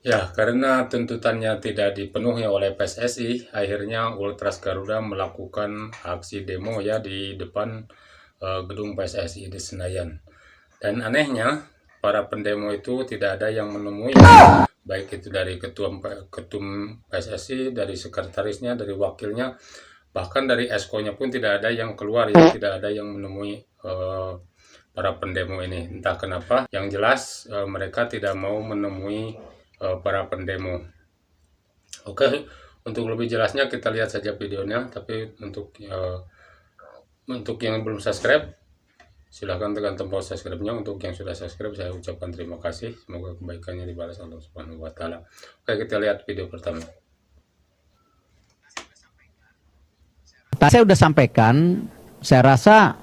Ya, karena tuntutannya tidak dipenuhi oleh PSSI, akhirnya Ultras Garuda melakukan aksi demo ya di depan gedung PSSI di Senayan. Dan anehnya, para pendemo itu tidak ada yang menemui, baik itu dari ketum PSSI, dari sekretarisnya, dari wakilnya, bahkan dari esko-nya pun tidak ada yang keluar ya, tidak ada yang menemui para pendemo ini. Entah kenapa, yang jelas mereka tidak mau menemui para pendemo. Oke, untuk lebih jelasnya kita lihat saja videonya. Tapi untuk yang belum subscribe, silahkan tekan tombol subscribe-nya. Untuk yang sudah subscribe, saya ucapkan terima kasih. Semoga kebaikannya dibalas Allah Subhanahu wa Ta'ala. Oke, kita lihat video pertama. Saya sudah sampaikan, saya rasa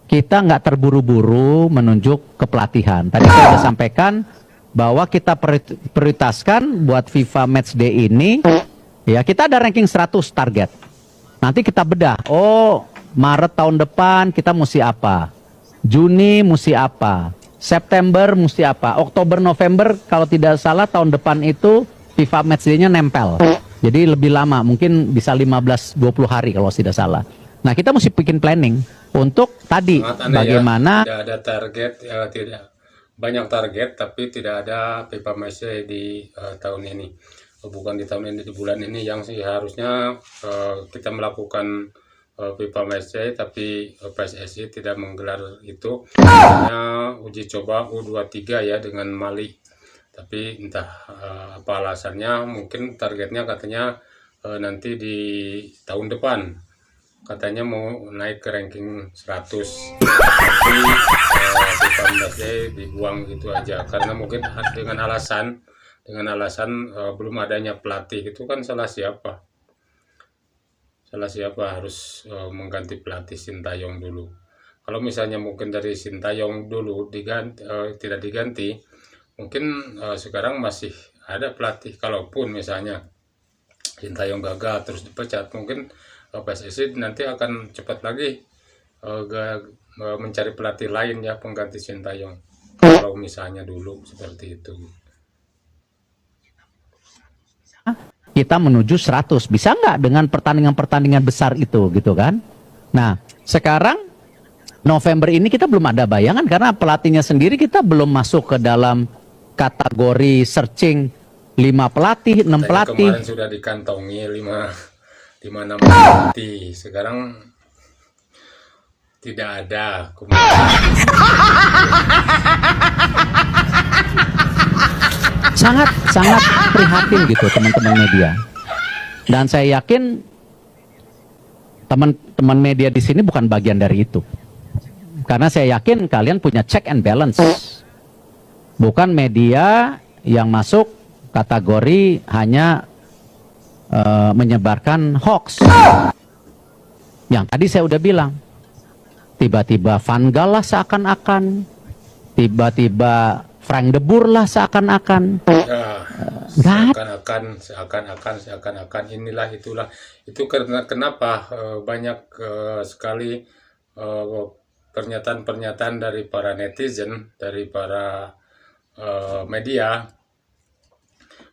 kita nggak terburu-buru menunjuk kepelatihan. Tadi saya sudah sampaikan bahwa kita prioritaskan buat FIFA Matchday ini, ya kita ada ranking 100 target. Nanti kita bedah, oh Maret tahun depan kita mesti apa, Juni mesti apa, September mesti apa, Oktober November kalau tidak salah tahun depan itu FIFA Matchday-nya nempel. Jadi lebih lama, mungkin bisa 15-20 hari kalau tidak salah. Nah kita mesti bikin planning untuk tadi bagaimana. Ya, tidak ada target, ya, tidak banyak target, tapi tidak ada FIFA Matchday di tahun ini. Bukan di tahun ini, di bulan ini yang seharusnya kita melakukan FIFA Matchday, tapi PSSI tidak menggelar itu. Hanya uji coba U23 ya dengan Mali. Tapi entah apa alasannya, mungkin targetnya katanya nanti di tahun depan. Katanya mau naik ke ranking 100. Tapi FIFA Matchday dibuang gitu aja. Karena mungkin dengan alasan belum adanya pelatih. Itu kan salah siapa? Salah siapa harus mengganti pelatih Sintayong dulu. Kalau misalnya mungkin dari Sintayong dulu tidak diganti, mungkin sekarang masih ada pelatih. Kalaupun misalnya Sintayong gagal terus dipecat, mungkin PSSI nanti akan cepat lagi mencari pelatih lain ya pengganti Sintayong. Kalau misalnya dulu seperti itu. Kita menuju 100, bisa nggak dengan pertandingan-pertandingan besar itu gitu kan. Nah sekarang November ini kita belum ada bayangan karena pelatihnya sendiri kita belum masuk ke dalam kategori searching 5 pelatih, 6 pelatih. Kemarin sudah dikantongi 5-6 pelatih, sekarang tidak ada. Sangat prihatin gitu teman-teman media. Dan saya yakin teman-teman media di sini bukan bagian dari itu. Karena saya yakin kalian punya check and balance. Bukan media yang masuk kategori hanya menyebarkan hoax. Yang tadi saya udah bilang, tiba-tiba Van Gaal lah seakan-akan, tiba-tiba Frank de Boer lah seakan-akan. Seakan-akan inilah itulah. Itu karena kenapa banyak sekali pernyataan-pernyataan dari para netizen, dari para media,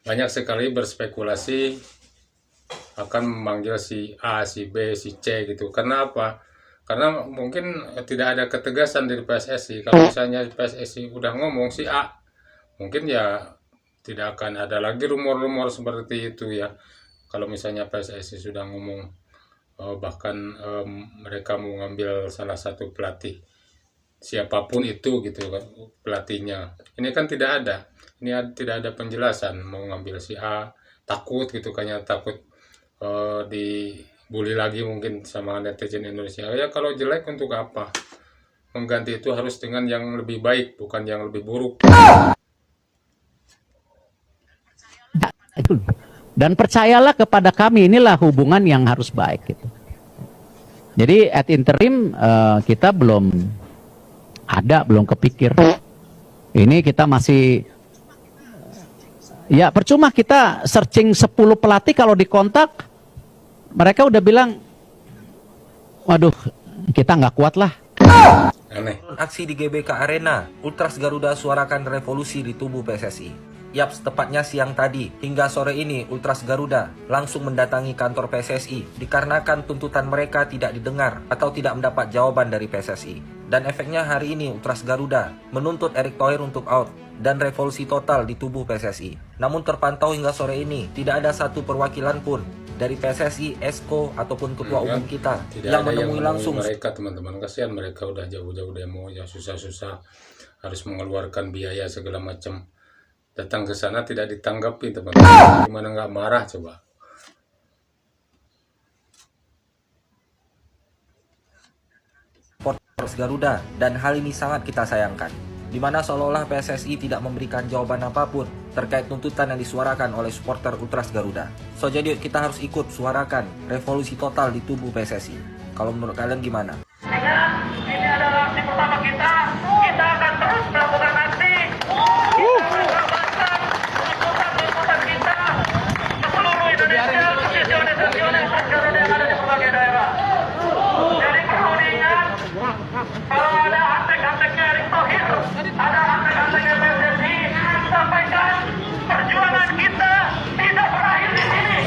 banyak sekali berspekulasi akan memanggil si A, si B, si C gitu. Karena apa? Karena mungkin tidak ada ketegasan dari PSSI. Kalau misalnya PSSI udah ngomong si A, mungkin ya tidak akan ada lagi rumor-rumor seperti itu ya. Kalau misalnya PSSI sudah ngomong bahkan mereka mau ngambil salah satu pelatih, siapapun itu gitu kan pelatihnya. Ini kan tidak ada. Ini tidak ada penjelasan mau ngambil si A, takut gitu kayaknya, takut dibully lagi mungkin sama netizen Indonesia. Ya kalau jelek untuk apa? Mengganti itu harus dengan yang lebih baik, bukan yang lebih buruk. Dan percayalah kepada kami, inilah hubungan yang harus baik gitu. Jadi at interim kita belum kepikir. Ini kita masih, ya percuma kita searching 10 pelatih kalau dikontak mereka udah bilang, waduh kita nggak kuat lah. Aneh. Aksi di GBK Arena, Ultras Garuda suarakan revolusi di tubuh PSSI. Yaps, tepatnya siang tadi. Hingga sore ini, Ultras Garuda langsung mendatangi kantor PSSI dikarenakan tuntutan mereka tidak didengar atau tidak mendapat jawaban dari PSSI. Dan efeknya hari ini Ultras Garuda menuntut Erick Thohir untuk out dan revolusi total di tubuh PSSI. Namun terpantau hingga sore ini tidak ada satu perwakilan pun dari PSSI, Esko ataupun ketua umum kita yang menemui langsung mereka. Teman-teman, kasihan mereka udah jauh-jauh demo, ya susah-susah harus mengeluarkan biaya segala macam, datang ke sana tidak ditanggapi. Teman-teman, gimana nggak marah coba? supporters Garuda, dan hal ini sangat kita sayangkan, di mana seolah-olah PSSI tidak memberikan jawaban apapun terkait tuntutan yang disuarakan oleh supporter Ultras Garuda. So jadi kita harus ikut suarakan revolusi total di tubuh PSSI. Kalau menurut kalian gimana? Ini adalah aksi pertama kita akan terus melakukan aksi. Kita melakukan tuntutan kita ke seluruh Indonesia, petisioner-petisioner Garuda yang ada di berbagai daerah. Jadi perlu diingat, kalau ada hashtag-hashtagnya Erick Thohir, ada hashtag-hashtagnya PSSI, sampaikan perjuangan kita tidak berakhir di sini.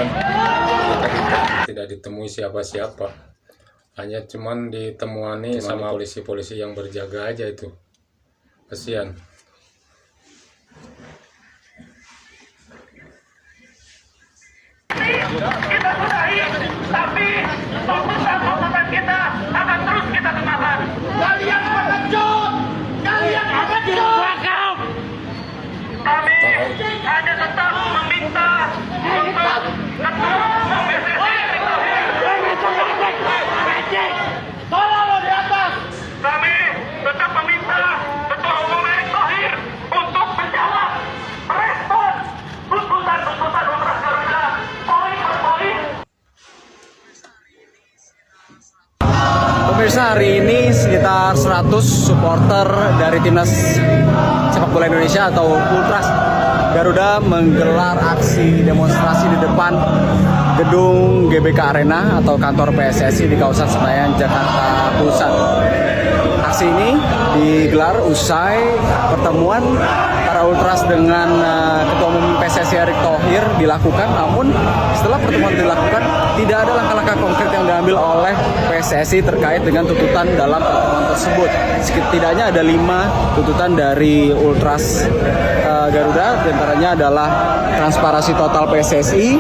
Tidak ditemui siapa-siapa, hanya cuman ditemuani sama polisi-polisi yang berjaga aja. Itu kasihan. Kita sudahi, tapi tuntutan kita akan terus kita kenakan. Kalian pengecut! Kalian pengecut! Kami hanya tetap meminta untuk ketua umum PSSI Erick Thohir. Tolong lo di atas. Kami tetap meminta ketua umum Erick Thohir untuk menjawab, merespon tuntutan-tuntutan Ultras Garuda poin per poin. Pemirsa, hari ini sekitar 100 supporter dari timnas sepak bola Indonesia atau Ultras Garuda menggelar aksi demonstrasi di depan gedung GBK Arena atau kantor PSSI di kawasan Senayan, Jakarta Pusat. Aksi ini digelar usai pertemuan para Ultras dengan Ketua Umum PSSI Erick Thohir dilakukan. Namun setelah pertemuan dilakukan, tidak ada langkah-langkah konkret yang diambil oleh PSSI terkait dengan tuntutan dalam pertemuan tersebut. Setidaknya ada 5 tuntutan dari Ultras Garuda, diantaranya adalah transparansi total PSSI,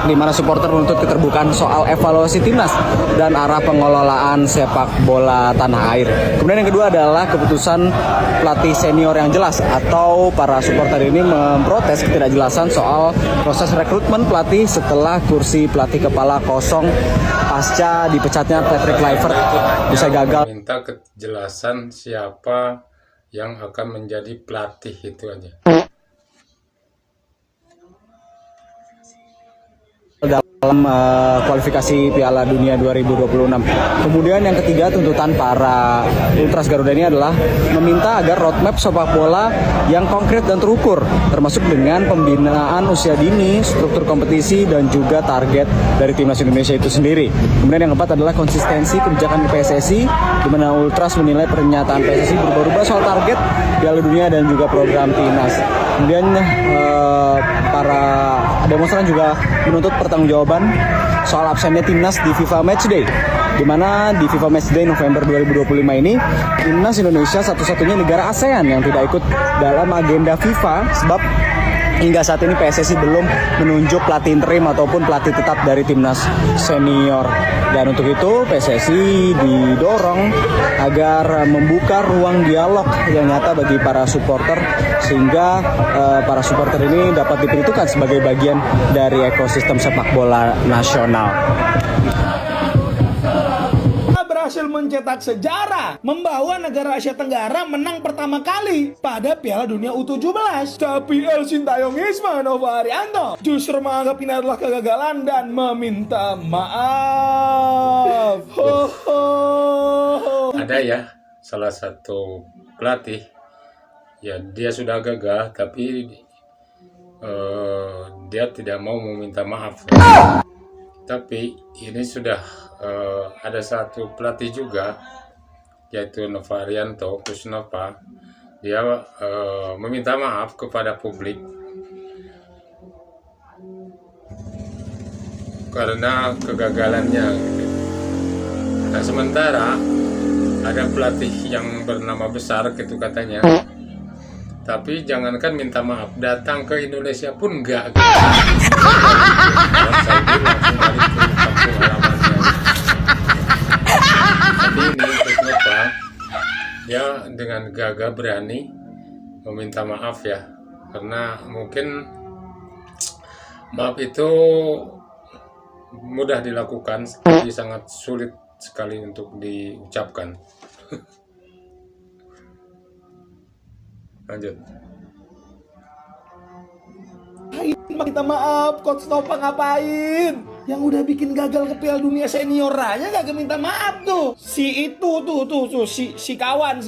di mana supporter menuntut keterbukaan soal evaluasi timnas dan arah pengelolaan sepak bola tanah air. Kemudian yang kedua adalah keputusan pelatih senior yang jelas, atau para supporter ini memprotes ketidakjelasan soal proses rekrutmen pelatih setelah kursi pelatih kepala kosong pasca dipecatnya Patrick Kluivert bisa gagal. Minta kejelasan siapa yang akan menjadi pelatih, itu aja. Dalam kualifikasi Piala Dunia 2026. Kemudian yang ketiga, tuntutan para Ultras Garuda ini adalah meminta agar roadmap sepak bola yang konkret dan terukur, termasuk dengan pembinaan usia dini, struktur kompetisi, dan juga target dari timnas Indonesia itu sendiri. Kemudian yang keempat adalah konsistensi kebijakan PSSI, di mana Ultras menilai pernyataan PSSI berubah-ubah soal target Piala Dunia dan juga program timnas. Kemudian para demonstran juga menuntut pertanggungjawaban soal absennya timnas di FIFA Matchday, di mana di FIFA Matchday November 2025 ini timnas Indonesia satu-satunya negara ASEAN yang tidak ikut dalam agenda FIFA, sebab hingga saat ini PSSI belum menunjuk pelatih interim ataupun pelatih tetap dari timnas senior. Dan untuk itu PSSI didorong agar membuka ruang dialog yang nyata bagi para supporter, sehingga para supporter ini dapat diperhitungkan sebagai bagian dari ekosistem sepak bola nasional. Berhasil mencetak sejarah, membawa negara Asia Tenggara menang pertama kali pada Piala Dunia U17. Tapi El Sintayong Ismanova Arianto justru menganggap ini adalah kegagalan dan meminta maaf. Ada ya salah satu pelatih, ya dia sudah gagal tapi dia tidak mau meminta maaf. Tapi ini sudah ada satu pelatih juga, yaitu Nova Arianto Kusnova. Dia meminta maaf kepada publik karena kegagalannya gitu. Nah, sementara ada pelatih yang bernama besar gitu katanya, tapi jangankan minta maaf, datang ke Indonesia pun enggak gitu. Saudi langsung balik ke kampung halamannya. Tapi ini kenapa dia dengan gagah berani meminta maaf ya, karena mungkin maaf itu mudah dilakukan tapi sangat sulit sekali untuk diucapkan. Lanjut. Minta maaf, Coach Nova ngapain? Yang udah bikin gagal ke Piala Dunia senior aja gak minta maaf tuh. Si itu tuh si kawan.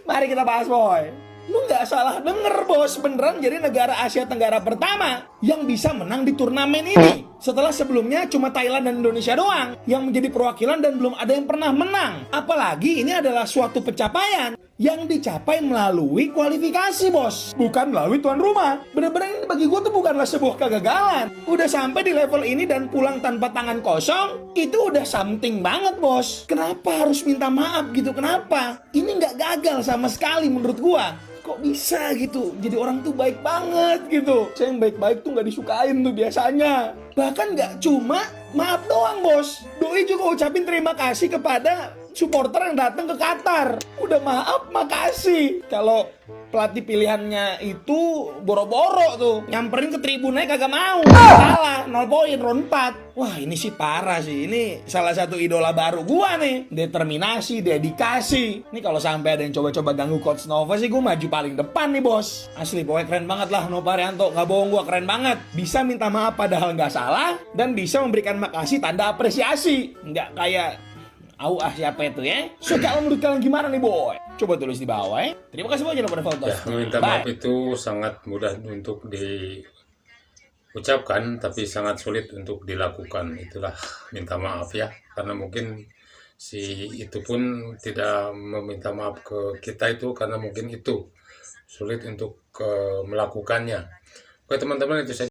Mari kita bahas, boy. Lu nggak salah denger, bos. Beneran jadi negara Asia Tenggara pertama yang bisa menang di turnamen ini. Setelah sebelumnya cuma Thailand dan Indonesia doang yang menjadi perwakilan dan belum ada yang pernah menang. Apalagi ini adalah suatu pencapaian yang dicapai melalui kualifikasi, bos, bukan melalui tuan rumah. Bener-bener ini bagi gue tuh bukanlah sebuah kegagalan. Udah sampai di level ini dan pulang tanpa tangan kosong, itu udah something banget, bos. Kenapa harus minta maaf gitu? Kenapa? Ini nggak gagal sama sekali menurut gue. Kok bisa gitu? Jadi orang tuh baik banget gitu. Saya yang baik-baik tuh nggak disukain tuh biasanya. Bahkan nggak cuma maaf doang, bos. Doi juga ucapin terima kasih kepada supporter yang datang ke Qatar. Udah maaf, makasih. Kalau pelatih pilihannya itu boro-boro tuh, nyamperin ke tribunnya kagak mau. Kalah 0 poin round 4. Wah, ini sih parah sih. Ini salah satu idola baru gua nih. Determinasi, dedikasi. Ini kalau sampai ada yang coba-coba ganggu Coach Nova sih, gua maju paling depan nih, bos. Asli, pokoknya keren banget lah Nova Arianto. Gak bohong, gua keren banget. Bisa minta maaf padahal nggak salah dan bisa memberikan makasih tanda apresiasi. Nggak kayak siapa itu ya? So, kalau menurut kalian gimana nih, boy? Coba tulis di bawah ya. Terima kasih banyak pada foto. Ya, meminta maaf itu sangat mudah untuk diucapkan, tapi sangat sulit untuk dilakukan. Itulah minta maaf ya, karena mungkin si itu pun tidak meminta maaf ke kita itu karena mungkin itu sulit untuk melakukannya. Oke teman-teman, itu saja.